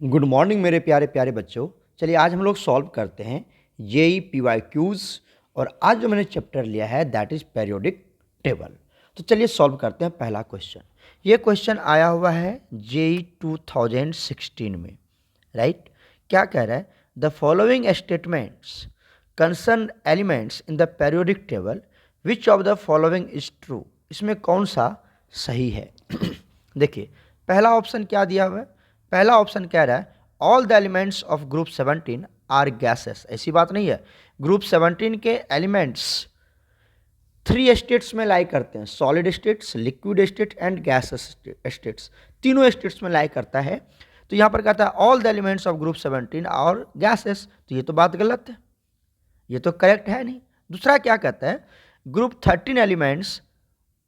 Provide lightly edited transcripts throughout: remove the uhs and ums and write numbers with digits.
Good morning मेरे प्यारे प्यारे बच्चों। चलिए आज हम लोग सॉल्व करते हैं जेई पीवाई क्यूज। और आज जो मैंने चैप्टर लिया है दैट इज पेरियोडिक टेबल। तो चलिए सॉल्व करते हैं पहला क्वेश्चन। ये क्वेश्चन आया हुआ है जेई 2016 में, राइट। क्या कह रहा है? The following statements concern elements in the periodic table, which of the following is true. इसमें कौन सा सही है? देखिए पहला ऑप्शन क्या दिया हुआ है। पहला ऑप्शन कह रहा है all the elements of group 17 are gases. ऐसी बात नहीं है। ग्रुप 17 के एलिमेंट्स 3 स्टेट्स में लाई करते हैं, solid states, liquid state and gases states. तीनों स्टेट्स में लाई करता है। तो यहां पर कहता है all the elements of group 17 और गैसेस, तो ये तो बात गलत है, ये तो करेक्ट है नहीं। दूसरा क्या कहता है group 13 elements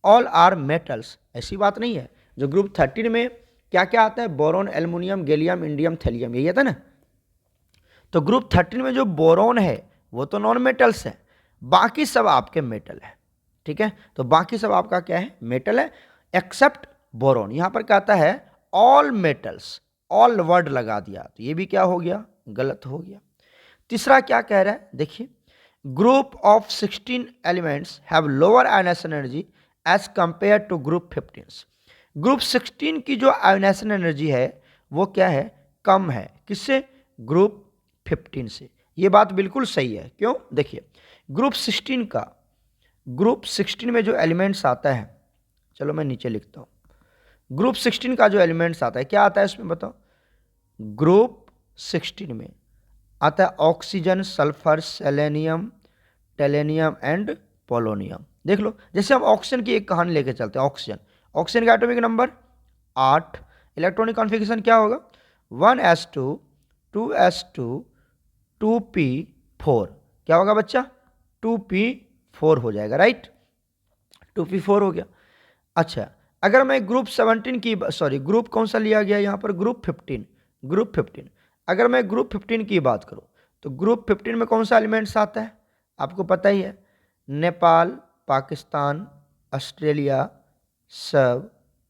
all are metals. ऐसी बात नहीं है। जो ग्रुप 13 में क्या क्या आता है? Boron, aluminium, gallium, indium, thallium, यही आता है ना। तो ग्रुप 13 में जो बोरोन है वो तो नॉन मेटल्स है, बाकी सब आपके मेटल है, ठीक है। तो बाकी सब आपका क्या है? मेटल है, एक्सेप्ट बोरोन। यहां पर कहता है ऑल मेटल्स, ऑल वर्ड लगा दिया, तो ये भी क्या हो गया? गलत हो गया। तीसरा क्या कह रहा है? देखिए group of 16 elements have lower ionisation energy as compare to group 15। Group 16 की जो आयोनाइजेशन एनर्जी है वो क्या है? कम है। किससे? ग्रुप 15 से। ये बात बिल्कुल सही है। क्यों? देखिए ग्रुप 16 में जो एलिमेंट्स आता है, चलो मैं नीचे लिखता हूँ। ग्रुप 16 का जो एलिमेंट्स आता है, क्या आता है इसमें बताओ? ग्रुप 16 में आता है oxygen, sulphur, selenium, tellurium and polonium. देख लो, जैसे हम ऑक्सीजन की एक कहानी लेके चलते हैं। ऑक्सीजन का एटॉमिक नंबर 8, इलेक्ट्रॉनिक कॉन्फ़िगरेशन क्या होगा? 1s2 2s2 2p4। क्या होगा बच्चा? 2p4 हो जाएगा, राइट। 2p4 हो गया। अच्छा, अगर मैं ग्रुप 17 की ग्रुप कौन सा लिया गया यहाँ पर? ग्रुप 15। अगर मैं ग्रुप 15 की बात करूँ तो ग्रुप 15 में कौन सा एलिमेंट्स आता है? आपको पता ही है, नेपाल, पाकिस्तान, ऑस्ट्रेलिया, सब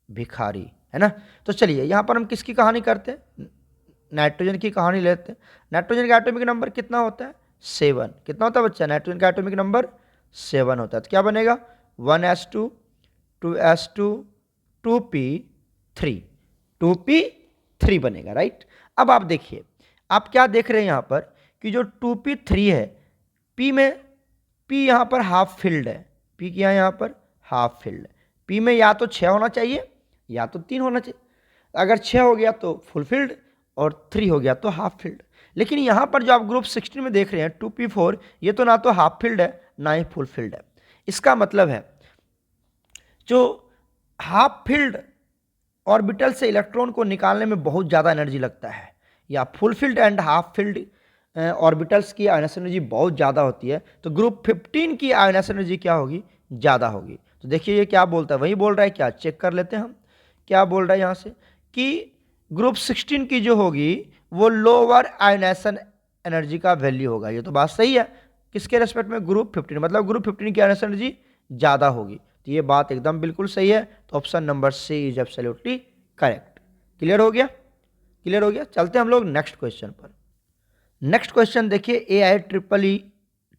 भिखारी, है ना। तो चलिए यहाँ पर हम किसकी कहानी करते हैं? नाइट्रोजन की कहानी लेते हैं। नाइट्रोजन का एटॉमिक नंबर कितना होता है? 7। कितना होता है बच्चा? नाइट्रोजन का एटॉमिक नंबर 7 होता है। तो क्या बनेगा? 1s2 2s2 2p3, 2p3 बनेगा, राइट। अब आप देखिए, आप क्या देख रहे हैं यहाँ पर कि जो 2p3 है, p में p यहाँ पर हाफ फिल्ड है, p क्या है यहाँ पर? हाफ फिल्ड है। p में या तो 6 होना चाहिए या तो 3 होना चाहिए। अगर 6 हो गया तो फुल फिल्ड और 3 हो गया तो हाफ फिल्ड। लेकिन यहाँ पर जो आप ग्रुप 16 में देख रहे हैं 2p4, ये तो ना तो हाफ फिल्ड है ना ही फुल फिल्ड है। इसका मतलब है जो हाफ फिल्ड ऑर्बिटल से इलेक्ट्रॉन को निकालने में बहुत ज़्यादा एनर्जी लगता है, या full filled and half filled orbitals की आयनेशन एनर्जी बहुत ज़्यादा होती है, तो ग्रुप 15 की आयनेशन एनर्जी क्या होगी? ज़्यादा होगी। तो देखिए ये क्या बोलता है, वही बोल रहा है क्या? चेक कर लेते हैं हम। क्या बोल रहा है यहाँ से कि ग्रुप 16 की जो होगी वो लोअर आयनेशन एनर्जी का वैल्यू होगा। ये तो बात सही है। किसके रेस्पेक्ट में? ग्रुप 15, मतलब ग्रुप 15 की आयनेशन एनर्जी ज़्यादा होगी। तो ये बात एकदम बिल्कुल सही है। तो option number C is absolutely correct. Clear हो गया? क्लियर हो गया। चलते हैं हम लोग नेक्स्ट क्वेश्चन पर। नेक्स्ट क्वेश्चन देखिए, AIEEE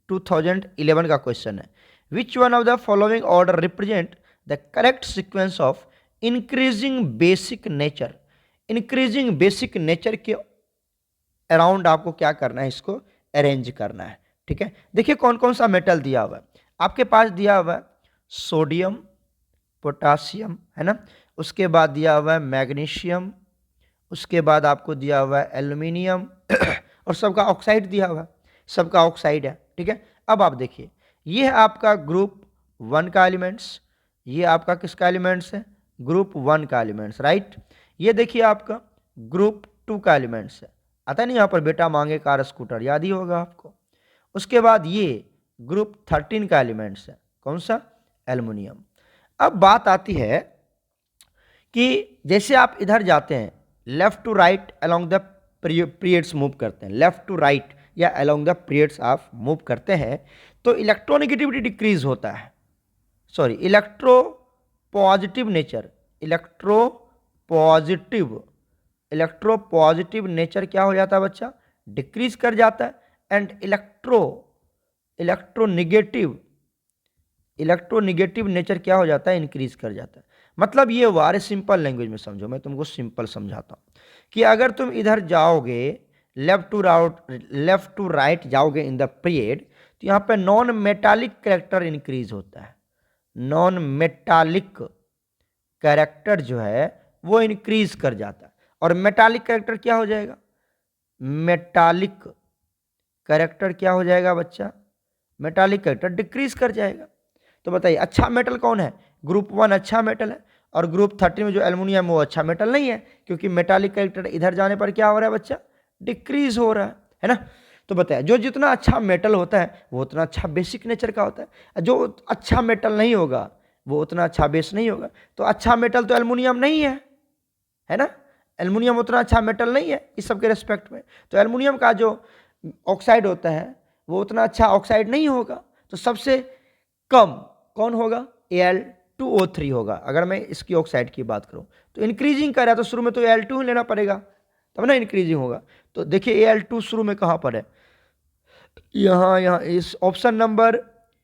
2011 का क्वेश्चन है। Which one of the following order represent the correct sequence of increasing basic nature. Increasing basic nature के अराउंड आपको क्या करना है? इसको अरेंज करना है, ठीक है। देखिए कौन कौन सा मेटल दिया हुआ है आपके पास। दिया हुआ है सोडियम, पोटासियम, है ना। उसके बाद दिया हुआ है मैग्नीशियम, उसके बाद आपको दिया हुआ है एल्यूमिनियम और सबका ऑक्साइड दिया हुआ है, सबका ऑक्साइड है, ठीक है। अब आप देखिए, ये है आपका ग्रुप 1 का एलिमेंट्स, ये आपका किसका एलिमेंट्स है? ग्रुप 1 का एलिमेंट्स, राइट। ये देखिए आपका ग्रुप 2 का एलिमेंट्स है। आता नहीं यहाँ पर बेटा मांगे कार स्कूटर, याद ही होगा आपको। उसके बाद ये ग्रुप 13 का एलिमेंट्स है, कौन सा? एल्युमिनियम। अब बात आती है कि जैसे आप इधर जाते हैं, left to right along the periods move करते हैं, लेफ्ट टू राइट या अलोंग द पीरियड्स आप मूव करते हैं, तो इलेक्ट्रोनेगेटिविटी डिक्रीज होता है। Electropositive nature, electropositive electropositive nature क्या हो जाता है बच्चा, डिक्रीज कर जाता है, एंड इलेक्ट्रोनिगेटिव नेचर क्या हो जाता है, इंक्रीज कर जाता है। मतलब ये वारे सिंपल लैंग्वेज में समझो, मैं तुमको सिंपल समझाता हूँ कि अगर तुम इधर जाओगे लेफ्ट टू राइट जाओगे इन द पीरियड, तो यहाँ पे नॉन मेटालिक कैरेक्टर इंक्रीज होता है, नॉन मेटालिक कैरेक्टर जो है वो इंक्रीज कर जाता है। और मेटालिक कैरेक्टर क्या हो जाएगा, मेटालिक कैरेक्टर क्या हो जाएगा बच्चा, मेटालिक कैरेक्टर डिक्रीज कर जाएगा। तो बताइए अच्छा मेटल कौन है, ग्रुप 1 अच्छा मेटल है, और ग्रुप 13 में जो एल्युमिनियम वो अच्छा मेटल नहीं है, क्योंकि मेटालिक कैरेक्टर इधर जाने पर क्या हो रहा है बच्चा, डिक्रीज हो रहा है ना। तो बताया जो जितना अच्छा मेटल होता है वो उतना अच्छा बेसिक नेचर का होता है, जो अच्छा मेटल नहीं होगा वो उतना अच्छा बेस नहीं होगा। तो अच्छा मेटल तो एल्युमिनियम नहीं है ना, एल्युमिनियम उतना अच्छा मेटल नहीं है इस सब के रेस्पेक्ट में। तो एल्युमिनियम का जो ऑक्साइड होता है वो उतना अच्छा ऑक्साइड नहीं होगा, तो सबसे कम कौन होगा, Al2O3 होगा। अगर मैं इसकी ऑक्साइड की बात करूं तो इंक्रीजिंग कर रहा है तो शुरू में तो Al2 ही लेना पड़ेगा तब ना इंक्रीजिंग होगा। तो देखिए Al2 शुरू में कहां पर है, यहाँ इस option number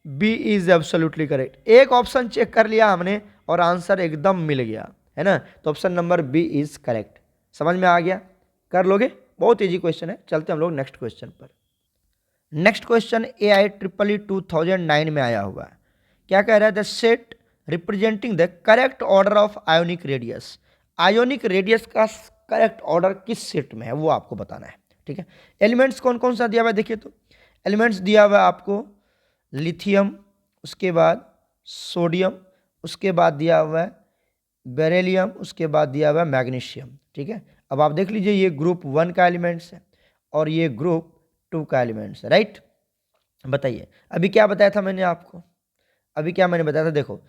B is absolutely correct. एक ऑप्शन चेक कर लिया हमने और आंसर एकदम मिल गया, है ना। तो option number B is correct. समझ में आ गया, कर लोगे, बहुत इजी क्वेश्चन है। चलते हम लोग नेक्स्ट क्वेश्चन पर। नेक्स्ट क्वेश्चन AIEEE 2009 में आया हुआ है। क्या कह रहा है, the set representing the correct order of ionic radius. Ionic radius का करेक्ट ऑर्डर किस सेट में है वो आपको बताना है, ठीक है। एलिमेंट्स कौन कौन सा दिया हुआ है, देखिए तो एलिमेंट्स दिया हुआ है आपको लिथियम, उसके बाद सोडियम, उसके बाद दिया हुआ है बेरिलियम, उसके बाद दिया हुआ है मैग्नीशियम, ठीक है। अब आप देख लीजिए ये ग्रुप 1 का एलिमेंट्स है और ये ग्रुप 2 का एलिमेंट्स है, राइट। बताइए अभी क्या बताया था मैंने आपको, अभी क्या मैंने बताया था, देखो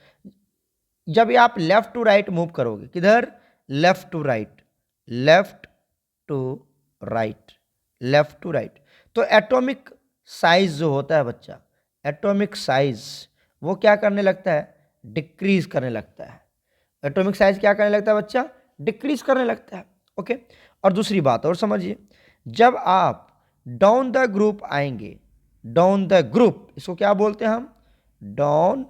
जब ये आप लेफ्ट टू राइट मूव करोगे, किधर, left to right, left to right, left to right, तो एटॉमिक साइज जो होता है बच्चा, एटॉमिक साइज वो क्या करने लगता है, डिक्रीज करने लगता है। एटॉमिक साइज क्या करने लगता है बच्चा, डिक्रीज करने लगता है, ओके। और दूसरी बात और समझिए, जब आप डाउन द ग्रुप आएंगे, डाउन द ग्रुप, इसको क्या बोलते हैं हम, down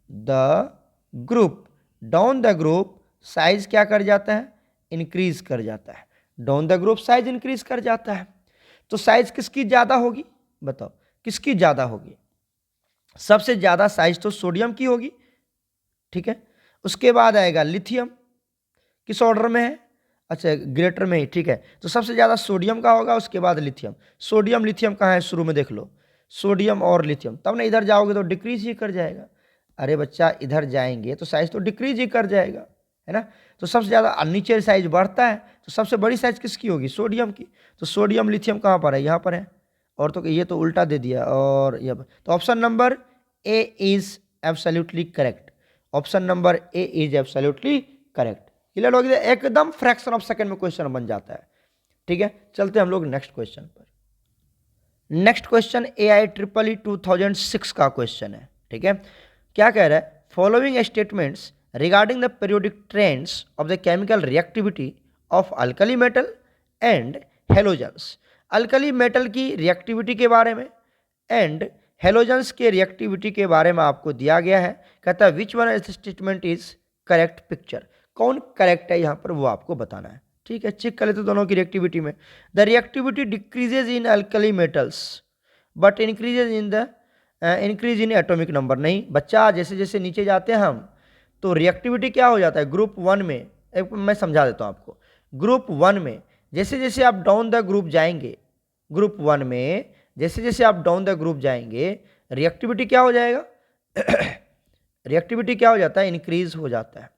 the group, down the group size क्या कर जाता है, इंक्रीज कर जाता है। Down the group size increase कर जाता है, तो साइज किसकी ज्यादा होगी, बताओ किसकी ज्यादा होगी, सबसे ज्यादा साइज तो सोडियम की होगी, ठीक है। उसके बाद आएगा लिथियम, किस ऑर्डर में है, अच्छा ग्रेटर में ही, ठीक है। तो सबसे ज्यादा सोडियम का होगा, उसके बाद लिथियम। सोडियम लिथियम कहाँ है, शुरू में देख लो, सोडियम और लिथियम, तब ना इधर जाओगे तो डिक्रीज ही कर जाएगा। अरे बच्चा इधर जाएंगे तो साइज तो डिक्रीज ही कर जाएगा, है ना। तो सबसे ज़्यादा नीचे साइज बढ़ता है, तो सबसे बड़ी साइज किसकी होगी, सोडियम की। तो सोडियम लिथियम कहाँ पर है, यहाँ पर है, और तो ये तो उल्टा दे दिया, और ये तो option number A is absolutely correct, option number A is absolutely correct. Clear हो गया, एकदम फ्रैक्शन ऑफ सेकंड में क्वेश्चन बन जाता है, ठीक है। चलते हम लोग नेक्स्ट क्वेश्चन पर। नेक्स्ट क्वेश्चन AIEEE 2006 का क्वेश्चन है, ठीक है। क्या कह रहा है, following statements regarding the periodic trends of the chemical reactivity of alkali metal and halogens. Alkali metal की रिएक्टिविटी के बारे में एंड हेलोजेंस के रिएक्टिविटी के बारे में आपको दिया गया है। कहता है which one statement is correct picture, कौन करेक्ट है यहाँ पर वो आपको बताना है, ठीक है। चेक कर लेते दोनों की रिएक्टिविटी में। The reactivity decreases in alkali metals but increases in the increase in atomic number. नहीं बच्चा, जैसे जैसे नीचे जाते हैं हम तो रिएक्टिविटी क्या हो जाता है, ग्रुप 1 में, एक मैं समझा देता हूँ आपको। ग्रुप 1 में जैसे जैसे आप डाउन द ग्रुप जाएंगे, ग्रुप 1 में जैसे जैसे आप डाउन द ग्रुप जाएंगे, रिएक्टिविटी क्या हो जाएगा रिएक्टिविटी क्या हो जाता है, इंक्रीज हो जाता है,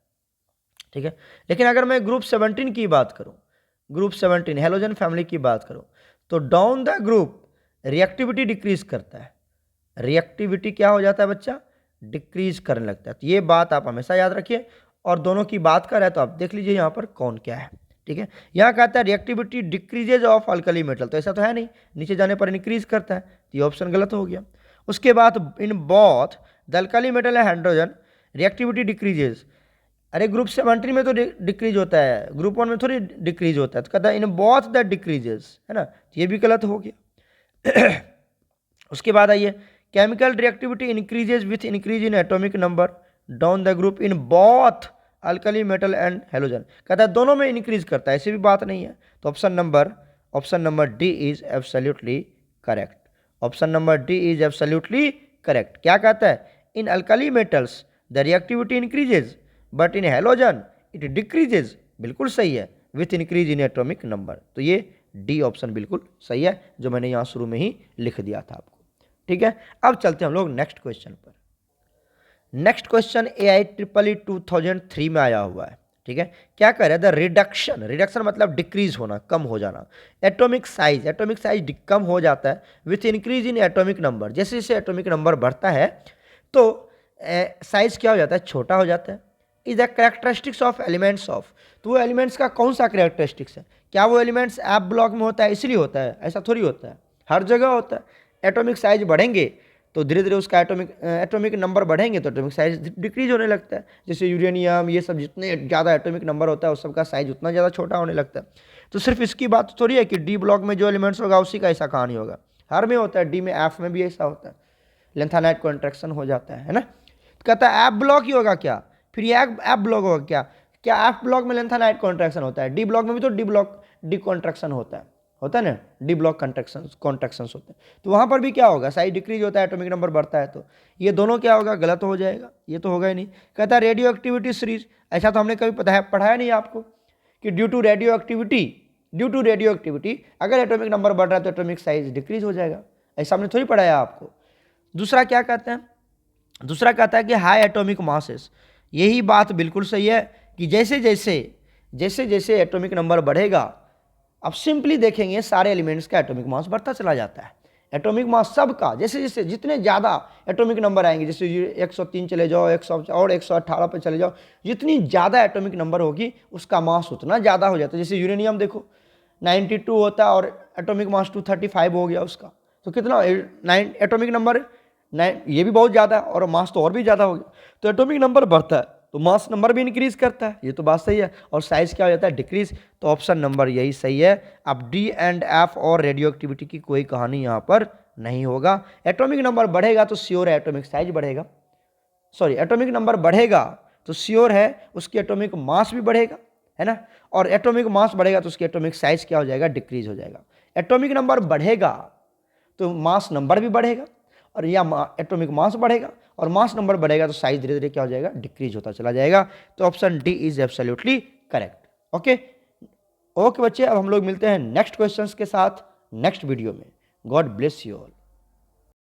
ठीक है। लेकिन अगर मैं ग्रुप 17 की बात करूं, ग्रुप 17 हेलोजन फैमिली की बात करूं, तो down the group reactivity decrease करता है, रिएक्टिविटी क्या हो जाता है बच्चा, डिक्रीज करने लगता है। तो ये बात आप हमेशा याद रखिए, और दोनों की बात कर रहे हैं तो आप देख लीजिए यहाँ पर कौन क्या है, ठीक है। यहाँ कहता है reactivity decreases of alkali metal, तो ऐसा तो है नहीं, नीचे जाने पर इंक्रीज करता है, तो ये ऑप्शन गलत हो गया। उसके बाद in both the alkali metal and hydrogen reactivity decreases, अरे ग्रुप 17 में तो डिक्रीज होता है, ग्रुप 1 में थोड़ी डिक्रीज होता है। तो कहता है इन बोथ द डिक्रीजेस, है ना, ये भी गलत हो गया। उसके बाद आइए, chemical reactivity increases with increase in atomic number down the group in both alkali metal and halogen. कहता है दोनों में इंक्रीज करता है, ऐसी भी बात नहीं है। तो option number D is absolutely correct. Option number D is absolutely correct. क्या कहता है, in alkali metals the reactivity increases but in halogen it decreases. बिल्कुल सही है, with increase in atomic number. तो ये डी ऑप्शन बिल्कुल सही है, जो मैंने यहाँ शुरू में ही लिख दिया था आपको। ठीक है, अब चलते हैं हम लोग नेक्स्ट क्वेश्चन पर। नेक्स्ट क्वेश्चन AIEEE 2003 में आया हुआ है। ठीक है, क्या कह रहा है, द रिडक्शन, रिडक्शन मतलब डिक्रीज होना, कम हो जाना, एटॉमिक साइज कम हो जाता है with increase in atomic number. जैसे जैसे एटॉमिक नंबर बढ़ता है तो साइज क्या हो जाता है, छोटा हो जाता है। Is the characteristics of elements of, तो वो एलिमेंट्स का कौन सा कैरेक्टरिस्टिक्स है? क्या वो एलिमेंट्स ऐप ब्लॉक में होता है इसलिए होता है? ऐसा थोड़ी होता है, हर जगह होता है। एटॉमिक साइज बढ़ेंगे तो धीरे धीरे उसका एटॉमिक नंबर बढ़ेंगे तो एटॉमिक साइज डिक्रीज होने लगता है। जैसे यूरेनियम, ये सब जितने ज़्यादा एटॉमिक नंबर होता है उस सब का साइज उतना ज़्यादा छोटा होने लगता है। तो सिर्फ इसकी बात थोड़ी है कि डी ब्लॉक में जो एलिमेंट्स होगा उसी का ऐसा कहानी होगा, हर में होता है। डी में, एफ में भी ऐसा होता है, लेंथानाइट कॉन्ट्रैक्शन हो जाता है ना। तो कहता है एफ ब्लॉक ही होगा क्या, फिर ये एफ ब्लॉक होगा क्या? क्या एफ ब्लॉक में लेंथानाइट कॉन्ट्रैक्शन होता है? डी ब्लॉक में भी तो डी कॉन्ट्रैक्शन होता है ना, डी ब्लॉक कॉन्ट्रैक्शंस होते हैं। तो वहाँ पर भी क्या होगा, साइज डिक्रीज होता है, एटॉमिक नंबर बढ़ता है। तो ये दोनों क्या होगा, गलत हो जाएगा, ये तो होगा ही नहीं। कहता है रेडियो एक्टिविटी सीरीज, ऐसा तो हमने कभी पढ़ाया नहीं आपको कि ड्यू टू रेडियो एक्टिविटी अगर एटॉमिक नंबर बढ़ रहा है तो एटॉमिक साइज डिक्रीज हो जाएगा, ऐसा हमने थोड़ी पढ़ाया आपको। दूसरा क्या कहते हैं, दूसरा कहता है कि हाई एटॉमिक मासेस, यही बात बिल्कुल सही है कि जैसे जैसे एटॉमिक नंबर बढ़ेगा, अब सिंपली देखेंगे सारे एलिमेंट्स का एटॉमिक मास बढ़ता चला जाता है। एटॉमिक मास सबका जैसे जैसे जितने ज़्यादा एटॉमिक नंबर आएंगे, जैसे 103 चले जाओ, 100 और 118 पे चले जाओ, जितनी ज़्यादा एटॉमिक नंबर होगी उसका मास उतना ज़्यादा हो जाता है। जैसे यूरेनियम देखो 92 होता है और एटॉमिक मास 235 हो गया उसका, तो कितना एटॉमिक नंबर 9, ये भी बहुत ज़्यादा है और मास तो और भी ज़्यादा हो गया। तो एटॉमिक नंबर बढ़ता है तो मास नंबर भी इंक्रीज करता है, ये तो बात सही है। और साइज क्या हो जाता है, डिक्रीज। तो ऑप्शन नंबर यही सही है। अब डी एंड एफ और रेडियो एक्टिविटी की कोई कहानी यहाँ पर नहीं होगा। एटॉमिक नंबर बढ़ेगा तो श्योर है एटॉमिक साइज बढ़ेगा, सॉरी एटॉमिक नंबर बढ़ेगा तो श्योर है उसकी एटॉमिक मास भी बढ़ेगा, है ना। और एटॉमिक मास बढ़ेगा तो उसकी एटॉमिक साइज क्या हो जाएगा, डिक्रीज हो जाएगा। एटॉमिक नंबर बढ़ेगा तो मास नंबर भी बढ़ेगा, और या एटॉमिक मास बढ़ेगा और मास नंबर बढ़ेगा तो साइज धीरे धीरे क्या हो जाएगा, डिक्रीज होता चला जाएगा। तो option D is absolutely correct. Okay okay बच्चे, अब हम लोग मिलते हैं नेक्स्ट क्वेश्चंस के साथ नेक्स्ट वीडियो में। God bless you all.